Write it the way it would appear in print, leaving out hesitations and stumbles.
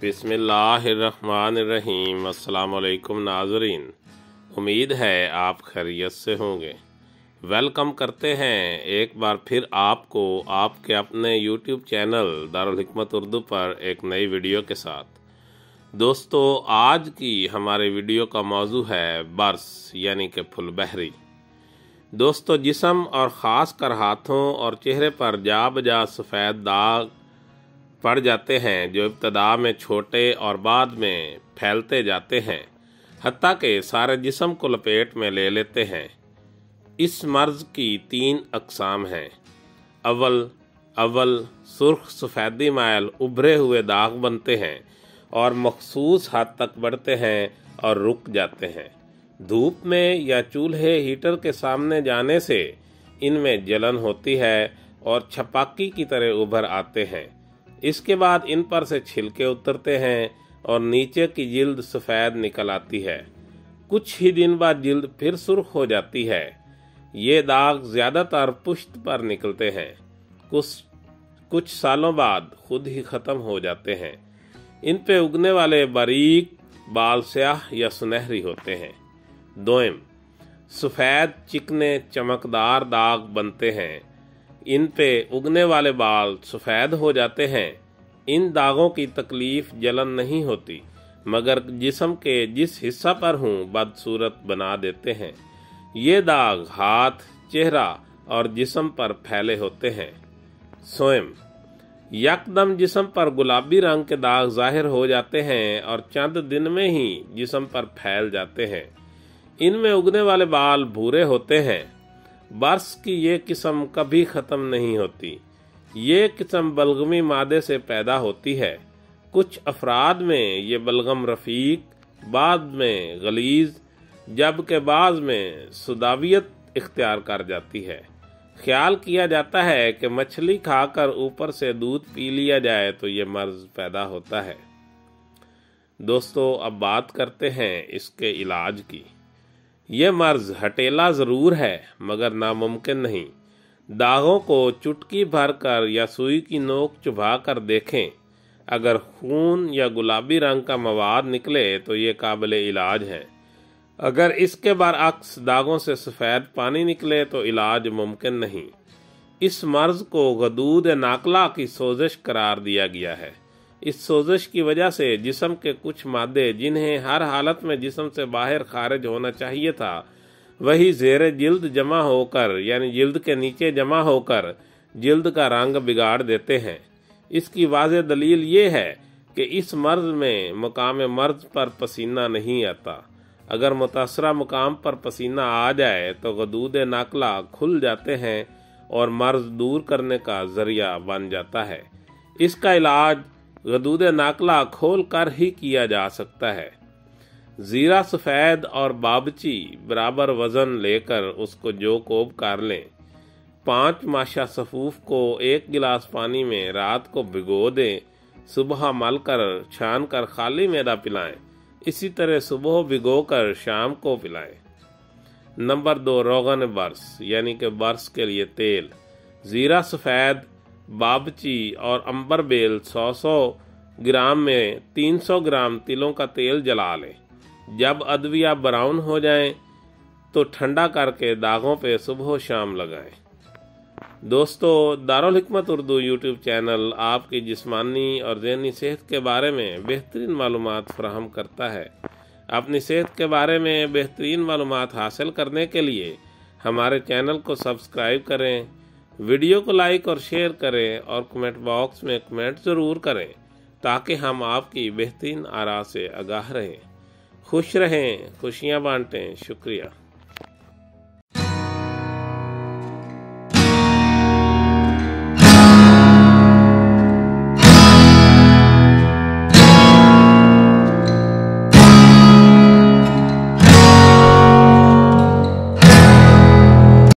बिस्मिल्लाहिर्रहमानिर्रहीम। अस्सलाम वालेकुम नाज़रीन, उम्मीद है आप खैरियत से होंगे। वेलकम करते हैं एक बार फिर आपको आपके अपने यूट्यूब चैनल दारुल हिकमत उर्दू पर एक नई वीडियो के साथ। दोस्तों, आज की हमारे वीडियो का मौजू है बर्स यानी कि फुल बहरी। दोस्तों, जिस्म और ख़ास कर हाथों और चेहरे पर जा बजा सफ़ेद दाग पड़ जाते हैं जो इब्तदा में छोटे और बाद में फैलते जाते हैं, हत्ता के सारे जिस्म को लपेट में ले लेते हैं। इस मर्ज़ की 3 अक़साम हैं। अव्वल सुर्ख सफ़ेदी मायल उभरे हुए दाग बनते हैं और मखसूस हद तक बढ़ते हैं और रुक जाते हैं। धूप में या चूल्हे हीटर के सामने जाने से इनमें जलन होती है और छपाकी की तरह उभर आते हैं। इसके बाद इन पर से छिलके उतरते हैं और नीचे की जिल्द सफ़ेद निकल आती है। कुछ ही दिन बाद जिल्द फिर सुर्ख हो जाती है। ये दाग ज़्यादातर पुश्त पर निकलते हैं, कुछ सालों बाद खुद ही ख़त्म हो जाते हैं। इन पे उगने वाले बारीक बाल स्याह या सुनहरी होते हैं। दोयम, सफ़ेद चिकने चमकदार दाग बनते हैं। इन पे उगने वाले बाल सफ़ेद हो जाते हैं। इन दागों की तकलीफ़ जलन नहीं होती, मगर जिस्म के जिस हिस्सा पर हूँ बदसूरत बना देते हैं। ये दाग हाथ, चेहरा और जिस्म पर फैले होते हैं। सोयम, यकदम जिस्म पर गुलाबी रंग के दाग ज़ाहिर हो जाते हैं और चंद दिन में ही जिस्म पर फैल जाते हैं। इनमें उगने वाले बाल भूरे होते हैं। बर्स की ये किस्म कभी ख़त्म नहीं होती। ये किस्म बलगमी मादे से पैदा होती है। कुछ अफराद में ये बलगम रफ़ीक, बाद में गलीज़, जबकि बाज़ में सुदावियत इख्तियार कर जाती है। ख्याल किया जाता है कि मछली खाकर ऊपर से दूध पी लिया जाए तो ये मर्ज़ पैदा होता है। दोस्तों, अब बात करते हैं इसके इलाज की। ये मर्ज़ हटेला ज़रूर है मगर नामुमकिन नहीं। दागों को चुटकी भर कर या सुई की नोक चुभा कर देखें। अगर खून या गुलाबी रंग का मवाद निकले तो ये काबिल इलाज है। अगर इसके बरअक्स दागों से सफ़ेद पानी निकले तो इलाज मुमकिन नहीं। इस मर्ज़ को गदूद नाकला की सोजिश करार दिया गया है। इस सोजिश की वजह से जिस्म के कुछ मादे जिन्हें हर हालत में जिस्म से बाहर खारिज होना चाहिए था, वही ज़ेरे जिल्द जमा होकर यानी जिल्द के नीचे जमा होकर जिल्द का रंग बिगाड़ देते हैं। इसकी वाज़ेह दलील ये है कि इस मर्ज़ में मकाम मर्ज़ पर पसीना नहीं आता। अगर मुतासरा मकाम पर पसीना आ जाए तो गदूद नाकला खुल जाते हैं और मर्ज़ दूर करने का ज़रिया बन जाता है। इसका इलाज गदूद नाकला खोल कर ही किया जा सकता है। ज़ीरा सफ़ेद और बाबची बराबर वज़न लेकर उसको जोकोब कर लें। 5 माशा सफ़ूफ को 1 गिलास पानी में रात को भिगो दें। सुबह मल कर छान कर खाली मैदा पिलाएं। इसी तरह सुबह भिगो कर शाम को पिलाएं। नंबर 2, रोगन बर्स यानी कि बर्स के लिए तेल। ज़ीरा सफ़ेद, बाबची और अंबर बेल 100 ग्राम में 300 ग्राम तिलों का तेल जला लें। जब अदविया ब्राउन हो जाएं तो ठंडा करके दागों पे सुबह शाम लगाएं। दोस्तों, दारुल हिकमत उर्दू यूट्यूब चैनल आपकी जिस्मानी और ज़हनी सेहत के बारे में बेहतरीन मालूमात फराहम करता है। अपनी सेहत के बारे में बेहतरीन मालूमात हासिल करने के लिए हमारे चैनल को सब्सक्राइब करें, वीडियो को लाइक और शेयर करें और कमेंट बॉक्स में कमेंट ज़रूर करें ताकि हम आपकी बेहतरीन आरा से आगाह रहें। खुश रहें, खुशियाँ बांटें। शुक्रिया।